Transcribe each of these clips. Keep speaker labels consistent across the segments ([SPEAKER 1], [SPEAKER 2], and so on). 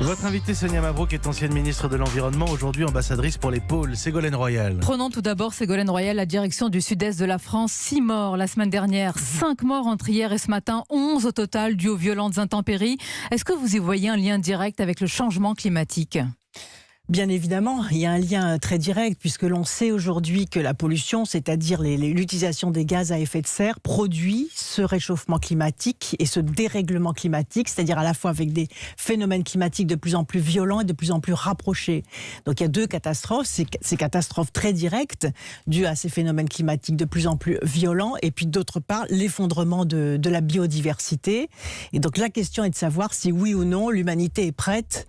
[SPEAKER 1] Votre invitée Sonia Mabrouk est ancienne ministre de l'Environnement, aujourd'hui ambassadrice pour les pôles. Ségolène Royal.
[SPEAKER 2] Prenons tout d'abord, Ségolène Royal, la direction du sud-est de la France. 6 morts la semaine dernière, 5 morts entre hier et ce matin, 11 au total dus aux violentes intempéries. Est-ce que vous y voyez un lien direct avec le changement climatique ?
[SPEAKER 3] Bien évidemment, il y a un lien très direct puisque l'on sait aujourd'hui que la pollution, c'est-à-dire l'utilisation des gaz à effet de serre, produit ce réchauffement climatique et ce dérèglement climatique, c'est-à-dire à la fois avec des phénomènes climatiques de plus en plus violents et de plus en plus rapprochés. Donc il y a deux catastrophes, ces catastrophes très directes dues à ces phénomènes climatiques de plus en plus violents et puis d'autre part l'effondrement de la biodiversité. Et donc la question est de savoir si oui ou non l'humanité est prête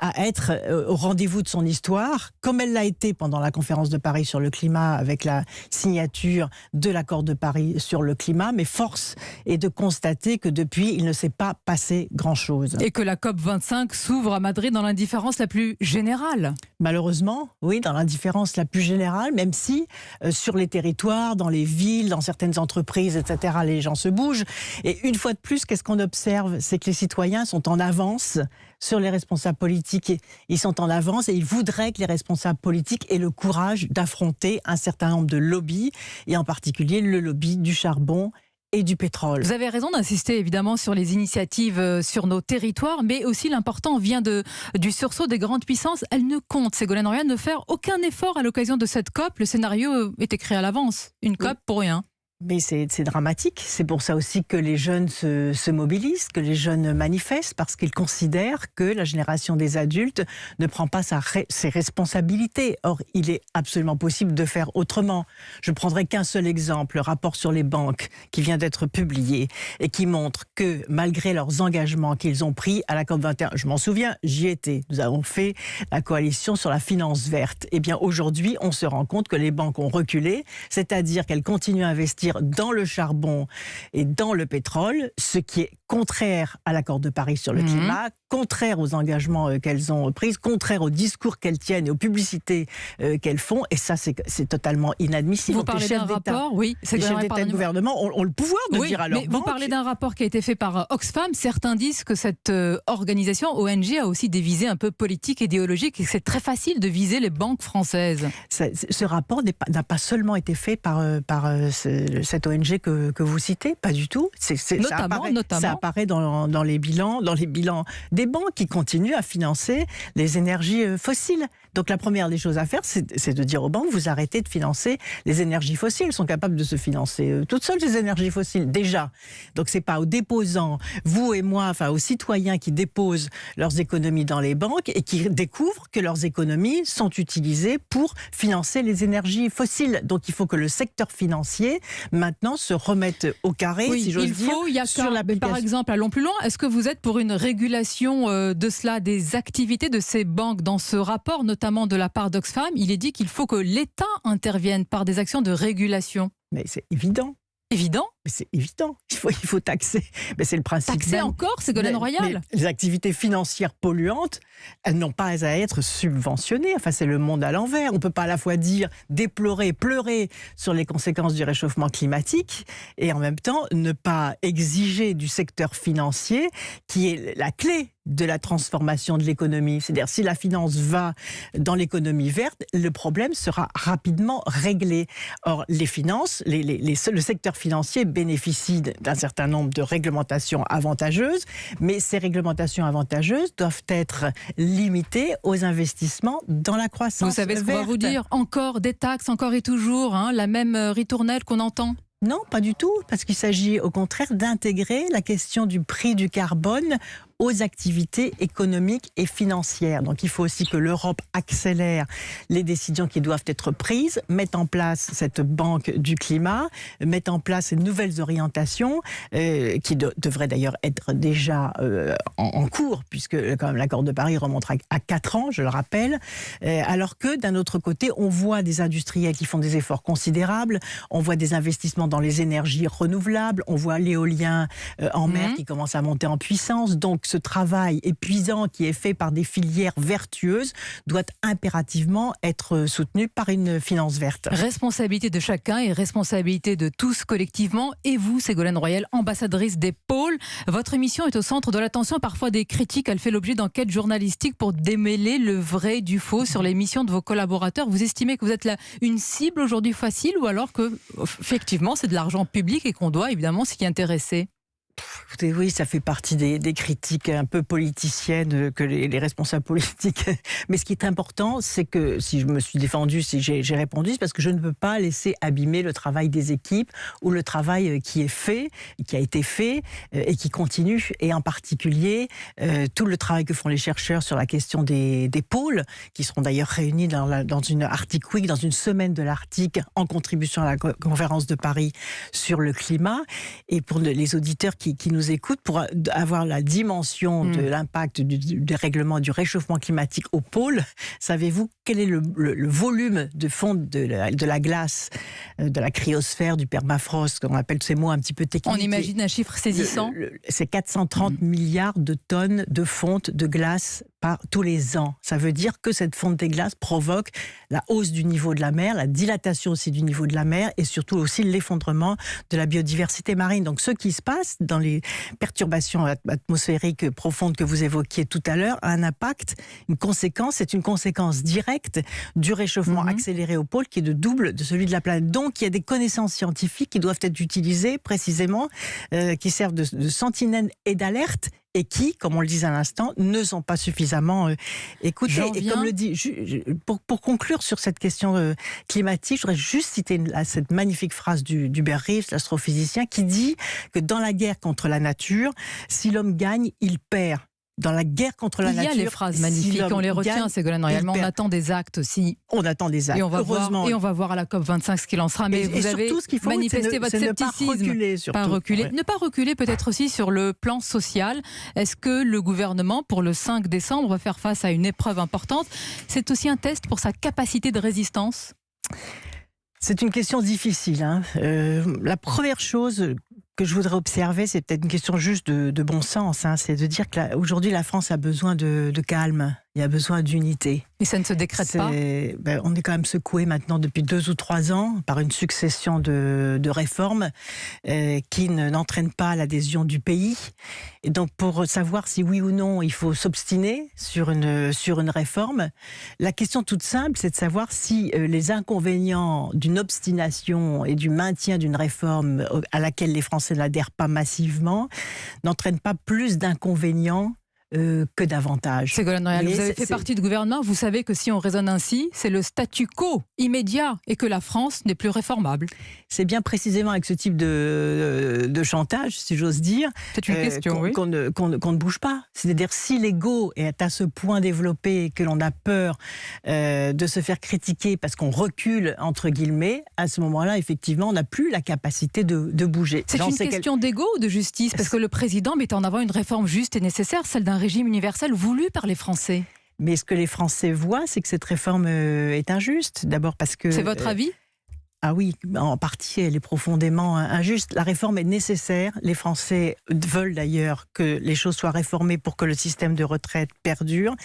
[SPEAKER 3] à être au rendez-vous de son histoire, comme elle l'a été pendant la conférence de Paris sur le climat avec la signature de l'accord de Paris sur le climat, mais force est de constater que depuis, il ne s'est pas passé grand-chose.
[SPEAKER 2] Et que la COP25 s'ouvre à Madrid dans l'indifférence la plus générale.
[SPEAKER 3] Malheureusement, oui, dans l'indifférence la plus générale, même si sur les territoires, dans les villes, dans certaines entreprises, etc., les gens se bougent. Et une fois de plus, qu'est-ce qu'on observe ? C'est que les citoyens sont en avance sur les responsables politiques. Ils sont en avance et ils voudraient que les responsables politiques aient le courage d'affronter un certain nombre de lobbies, et en particulier le lobby du charbon et du pétrole.
[SPEAKER 2] Vous avez raison d'insister évidemment sur les initiatives sur nos territoires, mais aussi l'important vient du sursaut des grandes puissances. Elles ne comptent, Ségolène Royal, ne faire aucun effort à l'occasion de cette COP. Le scénario était créé à l'avance. Une COP pour rien.
[SPEAKER 3] Mais c'est dramatique. C'est pour ça aussi que les jeunes se mobilisent, que les jeunes manifestent, parce qu'ils considèrent que la génération des adultes ne prend pas ses responsabilités. Or, il est absolument possible de faire autrement. Je ne prendrai qu'un seul exemple, le rapport sur les banques qui vient d'être publié et qui montre que malgré leurs engagements qu'ils ont pris à la COP21, je m'en souviens, j'y étais, nous avons fait la coalition sur la finance verte. Eh bien, aujourd'hui, on se rend compte que les banques ont reculé, c'est-à-dire qu'elles continuent à investir dans le charbon et dans le pétrole, ce qui est contraire à l'accord de Paris sur le climat, contraire aux engagements qu'elles ont pris, contraire aux discours qu'elles tiennent et aux publicités qu'elles font, et ça c'est totalement inadmissible.
[SPEAKER 2] Vous parlez d'un rapport, oui,
[SPEAKER 3] les chefs d'État et de gouvernement ont le pouvoir de dire à leur banque.
[SPEAKER 2] Vous parlez d'un rapport qui a été fait par Oxfam. Certains disent que cette organisation, ONG, a aussi des visées un peu politiques, idéologiques, et que c'est très facile de viser les banques françaises.
[SPEAKER 3] Ce rapport n'a pas seulement été fait par cette ONG que vous citez, pas du tout. Ça apparaît dans les bilans des banques qui continuent à financer les énergies fossiles. Donc la première des choses à faire, c'est de dire aux banques, vous arrêtez de financer les énergies fossiles. Elles sont capables de se financer toutes seules, les énergies fossiles, déjà. Donc c'est pas aux déposants, vous et moi, enfin aux citoyens qui déposent leurs économies dans les banques et qui découvrent que leurs économies sont utilisées pour financer les énergies fossiles. Donc il faut que le secteur financier, maintenant, se remette au carré, si j'ose dire, sur l'application.
[SPEAKER 2] Par exemple, allons plus loin, est-ce que vous êtes pour une régulation de cela, des activités de ces banques? Dans ce rapport, notamment de la part d'Oxfam, il est dit qu'il faut que l'État intervienne par des actions de régulation.
[SPEAKER 3] Mais c'est évident.
[SPEAKER 2] Évident ?
[SPEAKER 3] Mais c'est évident, il faut taxer. Mais c'est le principe.
[SPEAKER 2] Taxer encore, Ségolène Royal ?
[SPEAKER 3] Les activités financières polluantes, elles n'ont pas à être subventionnées. Enfin, c'est le monde à l'envers. On ne peut pas à la fois déplorer, pleurer sur les conséquences du réchauffement climatique et en même temps ne pas exiger du secteur financier, qui est la clé de la transformation de l'économie. C'est-à-dire, si la finance va dans l'économie verte, le problème sera rapidement réglé. Or, les finances, le secteur financier bénéficie d'un certain nombre de réglementations avantageuses, mais ces réglementations avantageuses doivent être limitées aux investissements dans la croissance.
[SPEAKER 2] Vous savez ce qu'on va vous
[SPEAKER 3] verte.
[SPEAKER 2] dire ? Encore des taxes, encore et toujours, la même ritournelle qu'on entend.
[SPEAKER 3] Non, pas du tout, parce qu'il s'agit au contraire d'intégrer la question du prix du carbone aux activités économiques et financières. Donc il faut aussi que l'Europe accélère les décisions qui doivent être prises, mette en place cette banque du climat, mette en place ces nouvelles orientations qui devraient d'ailleurs être déjà en cours, puisque quand même l'accord de Paris remontera à 4 ans, je le rappelle, alors que d'un autre côté, on voit des industriels qui font des efforts considérables, on voit des investissements dans les énergies renouvelables, on voit l'éolien en mer qui commence à monter en puissance. Donc ce travail épuisant qui est fait par des filières vertueuses doit impérativement être soutenu par une finance verte.
[SPEAKER 2] Responsabilité de chacun et responsabilité de tous collectivement. Et vous, Ségolène Royal, ambassadrice des pôles, votre émission est au centre de l'attention, parfois des critiques. Elle fait l'objet d'enquêtes journalistiques pour démêler le vrai du faux sur les missions de vos collaborateurs. Vous estimez que vous êtes là une cible aujourd'hui facile, ou alors que effectivement c'est de l'argent public et qu'on doit évidemment s'y intéresser?
[SPEAKER 3] Écoutez, oui, ça fait partie des critiques un peu politiciennes que les responsables politiques. Mais ce qui est important, c'est que si je me suis défendue, si j'ai répondu, c'est parce que je ne peux pas laisser abîmer le travail des équipes ou le travail qui est fait, qui a été fait et qui continue. Et en particulier, tout le travail que font les chercheurs sur la question des pôles, qui seront d'ailleurs réunis dans une Arctic Week, dans une semaine de l'Arctique, en contribution à la conférence de Paris sur le climat. Et pour les auditeurs qui nous écoutent, pour avoir la dimension de l'impact du dérèglement, du réchauffement climatique au pôle, savez-vous quel est le volume de fonte de la glace, de la cryosphère, du permafrost, qu'on appelle ces mots un petit peu techniques?
[SPEAKER 2] On imagine un chiffre saisissant.
[SPEAKER 3] C'est 430 milliards de tonnes de fonte de glace tous les ans. Ça veut dire que cette fonte des glaces provoque la hausse du niveau de la mer, la dilatation aussi du niveau de la mer et surtout aussi l'effondrement de la biodiversité marine. Donc ce qui se passe dans les perturbations atmosphériques profondes que vous évoquiez tout à l'heure a un impact, une conséquence, c'est une conséquence directe du réchauffement accéléré au pôle qui est de double de celui de la planète. Donc il y a des connaissances scientifiques qui doivent être utilisées précisément, qui servent de sentinelle et d'alerte, et qui, comme on le disait à l'instant, ne sont pas suffisamment écoutés. Et comme le dit, pour conclure sur cette question climatique, je voudrais juste citer cette magnifique phrase d'Hubert Reeves, l'astrophysicien, qui dit que dans la guerre contre la nature, si l'homme gagne, il perd. Dans la guerre contre la nature...
[SPEAKER 2] Il y a les phrases magnifiques, on les retient, Ségolène Royal, mais on attend des actes aussi.
[SPEAKER 3] On attend des actes, heureusement.
[SPEAKER 2] Et on va voir à la COP25 ce qu'il en sera. Mais vous avez manifesté votre scepticisme. Ne pas reculer peut-être aussi sur le plan social. Est-ce que le gouvernement, pour le 5 décembre, va faire face à une épreuve importante? C'est aussi un test pour sa capacité de résistance?
[SPEAKER 3] C'est une question difficile. La première chose que je voudrais observer, c'est peut-être une question juste de bon sens. C'est de dire qu'aujourd'hui, la France a besoin de calme. Il y a besoin d'unité.
[SPEAKER 2] Et ça ne se décrète pas?
[SPEAKER 3] On est quand même secoué maintenant depuis 2 ou 3 ans par une succession de réformes qui n'entraînent pas l'adhésion du pays. Et donc pour savoir si oui ou non il faut s'obstiner sur une réforme, la question toute simple, c'est de savoir si les inconvénients d'une obstination et du maintien d'une réforme à laquelle les Français n'adhèrent pas massivement n'entraînent pas plus d'inconvénients que davantage.
[SPEAKER 2] Ségolène Royal, vous avez fait partie du gouvernement, vous savez que si on raisonne ainsi, c'est le statu quo immédiat et que la France n'est plus réformable.
[SPEAKER 3] C'est bien précisément avec ce type de chantage, si j'ose dire,
[SPEAKER 2] c'est une question,
[SPEAKER 3] qu'on ne bouge pas. C'est-à-dire si l'ego est à ce point développé que l'on a peur de se faire critiquer parce qu'on recule, entre guillemets, à ce moment-là, effectivement, on n'a plus la capacité de bouger.
[SPEAKER 2] C'est une question d'ego ou de justice? Parce que le président met en avant une réforme juste et nécessaire, celle d'un régime universel voulu par les Français.
[SPEAKER 3] Mais ce que les Français voient, c'est que cette réforme est injuste. D'abord parce que...
[SPEAKER 2] C'est votre avis ?
[SPEAKER 3] Ah oui, en partie, elle est profondément injuste. La réforme est nécessaire. Les Français veulent d'ailleurs que les choses soient réformées pour que le système de retraite perdure.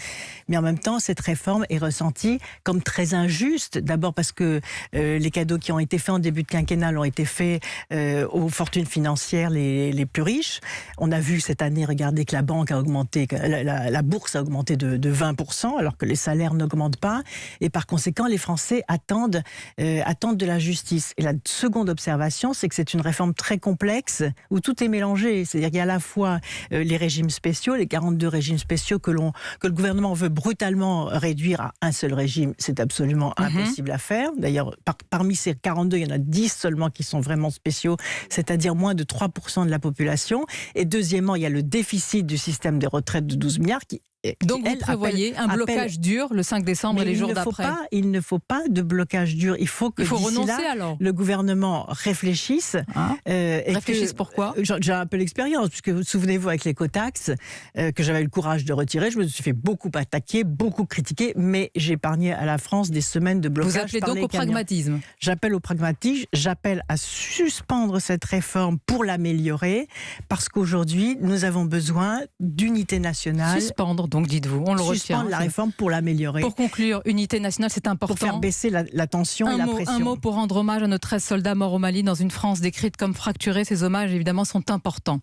[SPEAKER 3] Mais en même temps, cette réforme est ressentie comme très injuste. D'abord parce que les cadeaux qui ont été faits en début de quinquennat ont été faits aux fortunes financières les plus riches. On a vu cette année, regardez, que la banque a augmenté, la bourse a augmenté de 20%, alors que les salaires n'augmentent pas. Et par conséquent, les Français attendent de la justice. Et la seconde observation, c'est que c'est une réforme très complexe où tout est mélangé. C'est-à-dire qu'il y a à la fois les régimes spéciaux, les 42 régimes spéciaux que le gouvernement veut brutalement réduire à un seul régime. C'est absolument impossible à faire. D'ailleurs, parmi ces 42, il y en a 10 seulement qui sont vraiment spéciaux, c'est-à-dire moins de 3% de la population. Et deuxièmement, il y a le déficit du système des retraites de 12 milliards qui
[SPEAKER 2] Donc vous prévoyez un blocage dur le 5 décembre et les jours d'après.
[SPEAKER 3] Il ne faut pas de blocage dur. Il faut
[SPEAKER 2] renoncer alors.
[SPEAKER 3] Le gouvernement réfléchisse.
[SPEAKER 2] Réfléchisse pourquoi ?
[SPEAKER 3] J'ai un peu l'expérience, puisque vous souvenez-vous avec l'écotaxe, que j'avais eu le courage de retirer. Je me suis fait beaucoup attaquer, beaucoup critiquer, mais j'ai épargné à la France des semaines de blocage.
[SPEAKER 2] Vous appelez donc au pragmatisme ?
[SPEAKER 3] J'appelle au pragmatisme, j'appelle à suspendre cette réforme pour l'améliorer, parce qu'aujourd'hui, nous avons besoin d'unité nationale.
[SPEAKER 2] Suspendre, donc dites-vous, on le retient.
[SPEAKER 3] Suspendre la réforme pour l'améliorer.
[SPEAKER 2] Pour conclure, unité nationale, c'est important.
[SPEAKER 3] Pour faire baisser la tension et la pression.
[SPEAKER 2] Un mot pour rendre hommage à nos 13 soldats morts au Mali dans une France décrite comme fracturée. Ces hommages, évidemment, sont importants.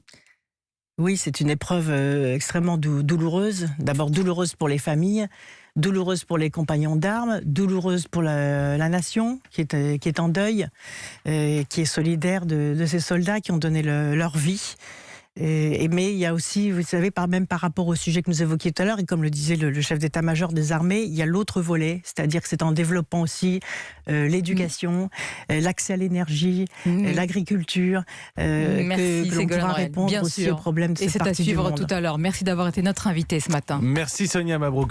[SPEAKER 3] Oui, c'est une épreuve extrêmement douloureuse. D'abord douloureuse pour les familles, douloureuse pour les compagnons d'armes, douloureuse pour la nation qui est en deuil, qui est solidaire de ces soldats qui ont donné leur vie. Mais il y a aussi, vous savez, même par rapport au sujet que nous évoquions tout à l'heure, et comme le disait le chef d'état-major des armées, il y a l'autre volet, c'est-à-dire que c'est en développant aussi l'éducation, l'accès à l'énergie, l'agriculture, que l'on pourra répondre aussi aux problèmes de cette partie du monde.
[SPEAKER 2] Et c'est à suivre tout à l'heure. Merci d'avoir été notre invité ce matin.
[SPEAKER 1] Merci Sonia Mabrouk.